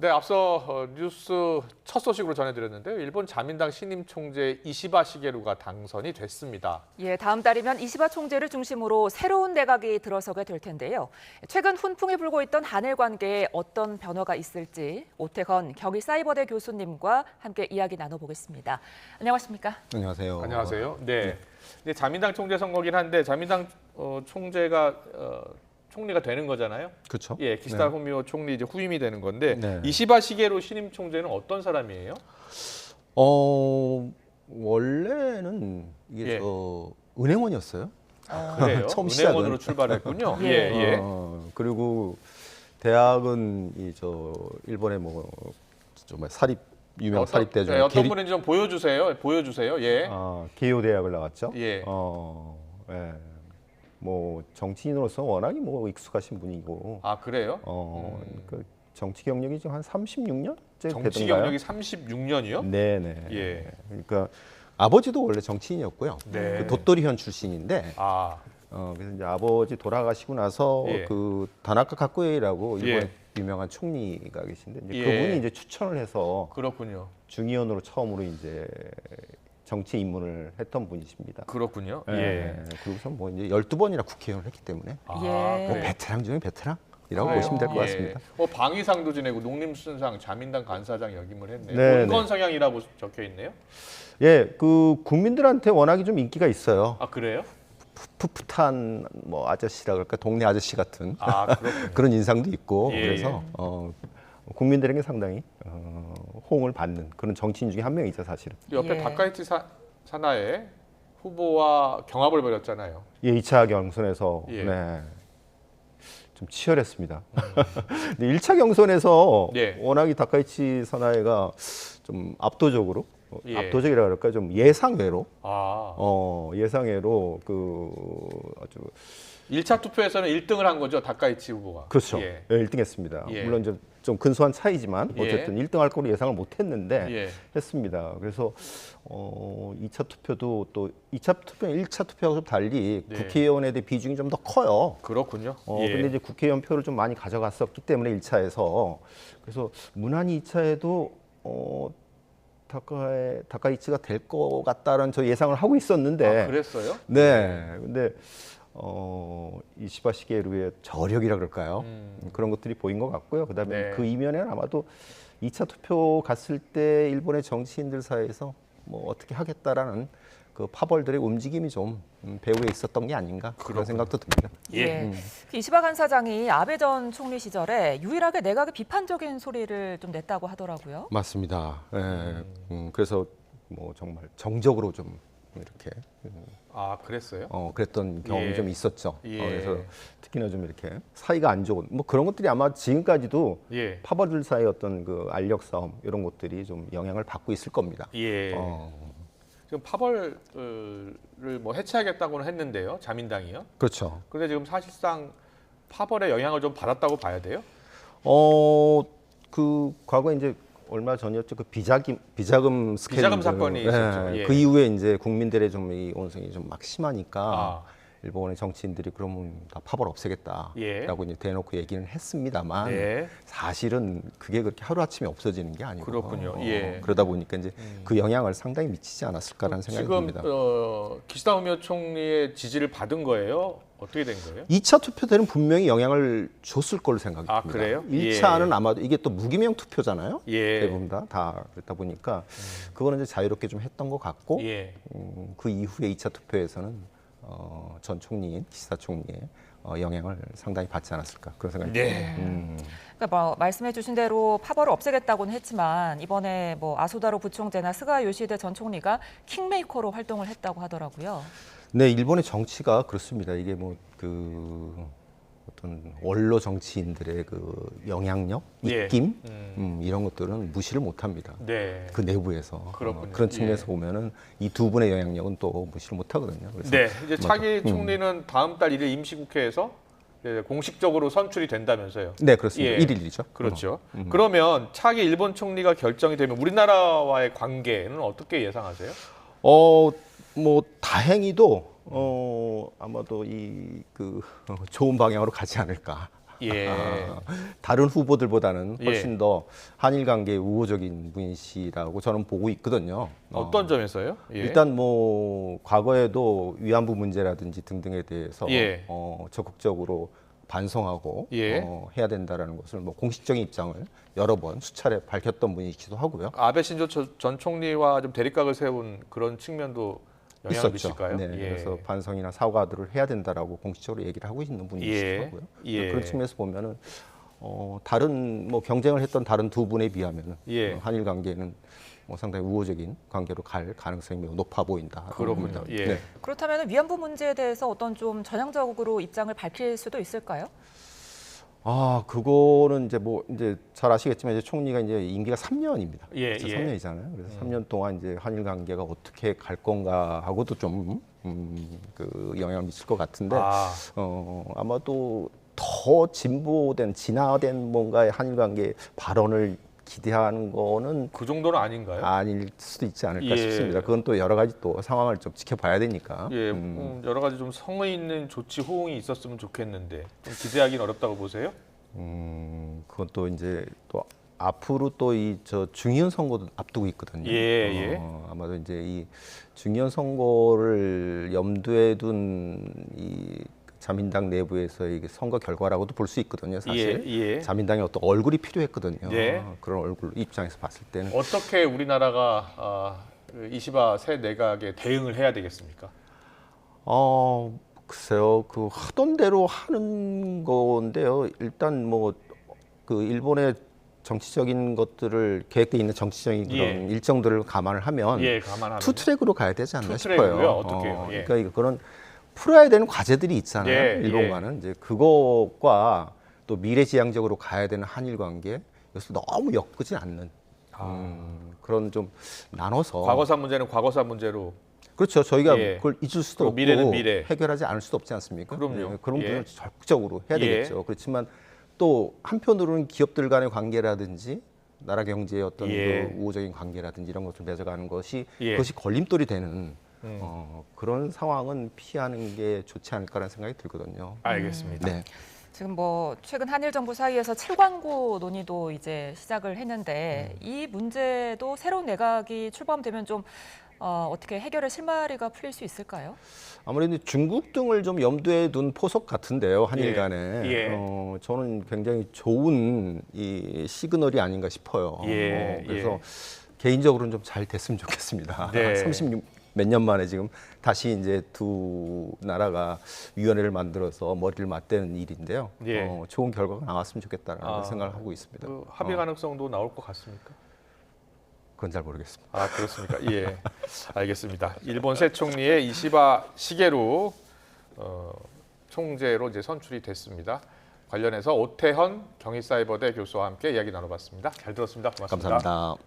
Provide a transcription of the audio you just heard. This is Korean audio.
네, 앞서 뉴스 첫 소식으로 전해드렸는데요. 일본 자민당 신임 총재 이시바 시게루가 당선이 됐습니다. 예, 다음 달이면 이시바 총재를 중심으로 새로운 내각이 들어서게 될 텐데요. 최근 훈풍이 불고 있던 한일 관계에 어떤 변화가 있을지 오태건 경희사이버대 교수님과 함께 이야기 나눠보겠습니다. 안녕하십니까? 안녕하세요. 안녕하세요. 네, 이제 자민당 총재 선거긴 한데 자민당 총재가 총리가 되는 거잖아요. 그렇죠. 예, 기시다 후미오 총리 이제 후임이 되는 건데 네. 이시바 시게루 신임 총재는 어떤 사람이에요? 원래는 이게 예. 은행원이었어요. 그래요? 처음 은행원으로 시작은. 출발했군요. 예. 예. 그리고 대학은 일본의 정말 유명 사립대 중에 어떤 분인지 좀 보여주세요. 예. 게이오 대학을 나왔죠. 예. 예. 정치인으로서 워낙에 익숙하신 분이고. 아, 그래요? 그 정치 경력이 좀 한 36년째 정치 경력이 36년이요? 네네. 예. 그러니까 아버지도 원래 정치인이었고요. 네. 그 도토리현 출신인데. 아, 그래서 이제 아버지 돌아가시고 나서 예. 그 다나카 카쿠에이라고 일본의 예. 유명한 총리가 계신데 이제 예. 그분이 이제 추천을 해서 그렇군요. 중의원으로 처음으로 이제 정치 입문을 했던 분이십니다. 그렇군요. 예. 예. 그리고서 이제 12번이나 국회의원을 했기 때문에 아, 예. 뭐 그래요? 베테랑 중에 베테랑이라고 그래요? 보시면 될 것 예. 같습니다. 방위상도 지내고 농림수산상 자민당 간사장 역임을 했네요. 네, 온건 네. 성향이라고 적혀 있네요. 예, 그 국민들한테 워낙에 좀 인기가 있어요. 아, 그래요? 풋풋한 아저씨라 그럴까 동네 아저씨 같은 아, 그렇군요. 그런 인상도 있고 예. 그래서 국민들에게 상당히 호응을 받는 그런 정치인 중에 한 명이죠 사실은. 옆에 예. 다카이치 사나에 후보와 경합을 벌였잖아요. 예, 2차 경선에서 예. 네, 좀 치열했습니다. 근데 1차 경선에서 예. 워낙에 다카이치 사나이가 좀 압도적으로 예. 압도적이라 그럴까 좀 예상외로 아, 예상외로 아주 1차 투표에서는 1등을 한 거죠, 다카이치 후보가. 그렇죠. 예. 예, 1등했습니다. 예. 물론 좀 근소한 차이지만 예. 어쨌든 1등할 거로 예상을 못했는데 예. 했습니다. 그래서 2차 투표도 또 2차 투표는 1차 투표하고 좀 달리 네. 국회의원에 대해 비중이 좀 더 커요. 그렇군요. 근데 이제 국회의원 표를 좀 많이 가져갔었기 때문에 1차에서 그래서 무난히 2차에도 다카이치가 될 것 같다는 저 예상을 하고 있었는데. 아, 그랬어요? 네. 근데 이시바 시게루의 저력이라 그럴까요? 그런 것들이 보인 것 같고요. 그다음에 네. 그 이면에는 아마도 2차 투표 갔을 때 일본의 정치인들 사이에서 어떻게 하겠다라는 그 파벌들의 움직임이 좀 배후에 있었던 게 아닌가 그런 생각도 듭니다. 예. 그 이시바 간사장이 아베 전 총리 시절에 유일하게 내각에 비판적인 소리를 좀 냈다고 하더라고요. 맞습니다. 예. 그래서 정말 정적으로 좀 이렇게 아, 그랬어요? 그랬던 경험이 예. 좀 있었죠. 예. 그래서 특히나 좀 이렇게 사이가 안 좋은 그런 것들이 아마 지금까지도 예. 파벌들 사이 어떤 그 알력 싸움 이런 것들이 좀 영향을 받고 있을 겁니다. 예. 지금 파벌을 해체하겠다고는 했는데요, 자민당이요. 그렇죠. 근데 지금 사실상 파벌의 영향을 좀 받았다고 봐야 돼요? 그 과거에 이제 얼마 전이었죠. 그 비자금 스캔들. 비자금 사건이 있었죠. 예. 그 이후에 이제 국민들의 좀 이 온성이 좀 막 심하니까 아. 일본의 정치인들이 그러면 다 파벌 없애겠다라고 예. 이제 대놓고 얘기는 했습니다만 네. 사실은 그게 그렇게 하루 아침에 없어지는 게 아니고 그렇군요. 예. 그러다 보니까 이제 그 영향을 상당히 미치지 않았을까라는 생각이 지금 듭니다. 기시다 후미오 총리의 지지를 받은 거예요? 어떻게 된 거예요? 2차 투표 때는 분명히 영향을 줬을 걸로 생각이 아, 듭니다. 그래요? 1차는 예. 아마도 이게 또 무기명 투표잖아요. 예. 대부분 다 그렇다 보니까 그거는 이제 자유롭게 좀 했던 것 같고 예. 그 이후에 2차 투표에서는 전 총리인 기시다 총리의 영향을 상당히 받지 않았을까 그런 생각이 네. 듭니다. 그러니까 말씀해주신 대로 파벌을 없애겠다고는 했지만 이번에 아소다로 부총재나 스가 요시히데 전 총리가 킹메이커로 활동을 했다고 하더라고요. 네, 일본의 정치가 그렇습니다. 이게 어떤 원로 정치인들의 그 영향력, 예. 입김 이런 것들은 무시를 못합니다. 네. 그 내부에서 그렇군요. 그런 측면에서 예. 보면은 이 두 분의 영향력은 또 무시를 못하거든요. 그래서 네. 이제 차기 총리는 다음 달 1일 임시국회에서 공식적으로 선출이 된다면서요. 네, 그렇습니다. 예. 1일이죠. 그렇죠. 그러면 차기 일본 총리가 결정이 되면 우리나라와의 관계는 어떻게 예상하세요? 다행히도 아마도 좋은 방향으로 가지 않을까. 예. 다른 후보들보다는 예. 훨씬 더 한일 관계에 우호적인 분이시라고 저는 보고 있거든요. 어떤 점에서요? 예. 일단 뭐 과거에도 위안부 문제라든지 등등에 대해서 예. 적극적으로 반성하고 예. 해야 된다라는 것을 뭐 공식적인 입장을 여러 번 수차례 밝혔던 분이기도 하고요. 아베 신조 전 총리와 좀 대립각을 세운 그런 측면도 영향을 있었죠. 미칠까요? 네, 예. 그래서 반성이나 사과들을 해야 된다라고 공식적으로 얘기를 하고 있는 분이시기도 예. 하고요. 예. 그런 측면에서 보면은 다른 뭐 경쟁을 했던 다른 두 분에 비하면은 예. 한일 관계는 뭐 상당히 우호적인 관계로 갈 가능성이 매우 높아 보인다. 그렇군요. 예. 네. 그렇다면 위안부 문제에 대해서 어떤 좀 전향적으로 입장을 밝힐 수도 있을까요? 그거는 이제 뭐 이제 잘 아시겠지만 이제 총리가 이제 임기가 3년입니다. 예, 그렇죠? 예. 3년이잖아요. 그래서 3년 동안 이제 한일 관계가 어떻게 갈 건가 하고도 좀 그 영향을 미칠 것 같은데 아마도 더 진보된 진화된 뭔가의 한일 관계 발언을 기대하는 거는 그 정도는 아닌가요? 아닐 수도 있지 않을까 예. 싶습니다. 그건 또 여러 가지 또 상황을 좀 지켜봐야 되니까. 예, 여러 가지 좀 성의 있는 조치 호응이 있었으면 좋겠는데 좀 기대하기는 어렵다고 보세요? 그건 또 이제 또 앞으로 또 이 저 중의원 선거도 앞두고 있거든요. 예, 예. 아마도 이제 이 중의원 선거를 염두에 둔 이 자민당 내부에서의 이게 선거 결과라고도 볼 수 있거든요. 사실 예, 예. 자민당의 어떤 얼굴이 필요했거든요. 네. 그런 얼굴 입장에서 봤을 때는 어떻게 우리나라가 이시바 새 내각에 대응을 해야 되겠습니까? 글쎄요. 그 하던 대로 하는 건데요. 일단 뭐 그 일본의 정치적인 것들을 계획돼 있는 정치적인 그런 예. 일정들을 감안을 하면 예, 감안하면 투 트랙으로 가야 되지 않나 투 싶어요. 트랙으로요? 어떻게 해요? 예. 그러니까 그런 풀어야 되는 과제들이 있잖아요. 예, 일본과는 이제 그것과 또 미래지향적으로 가야 되는 한일 관계 여기서 너무 엮이지 않는 그런 좀 나눠서 과거사 문제는 과거사 문제로 그렇죠. 저희가 예. 그걸 잊을 수도 그리고 없고 미래는 미래. 해결하지 않을 수도 없지 않습니까? 그럼요. 그런 예. 부분을 적극적으로 해야 예. 되겠죠. 그렇지만 또 한편으로는 기업들 간의 관계라든지 나라 경제의 어떤 예. 그 우호적인 관계라든지 이런 것을 맺어가는 것이 예. 그것이 걸림돌이 되는 그런 상황은 피하는 게 좋지 않을까라는 생각이 들거든요. 알겠습니다. 네. 지금 뭐 최근 한일 정부 사이에서 7광구 논의도 이제 시작을 했는데 이 문제도 새로운 내각이 출범되면 좀 어떻게 해결의 실마리가 풀릴 수 있을까요? 아무래도 중국 등을 좀 염두에 둔 포석 같은데요, 한일 예. 간에. 예. 저는 굉장히 좋은 이 시그널이 아닌가 싶어요. 예. 그래서 개인적으로는 좀 잘 됐으면 좋겠습니다. 네. 36 몇 년 만에 지금 다시 이제 두 나라가 위원회를 만들어서 머리를 맞대는 일인데요. 예. 좋은 결과가 나왔으면 좋겠다라는 생각을 하고 있습니다. 그 합의 가능성도 나올 것 같습니까? 그건 잘 모르겠습니다. 아, 그렇습니까? 예, 알겠습니다. 일본 새 총리의 이시바 시게루 총재로 이제 선출이 됐습니다. 관련해서 오태헌 경희사이버대 교수와 함께 이야기 나눠봤습니다. 잘 들었습니다. 고맙습니다. 감사합니다.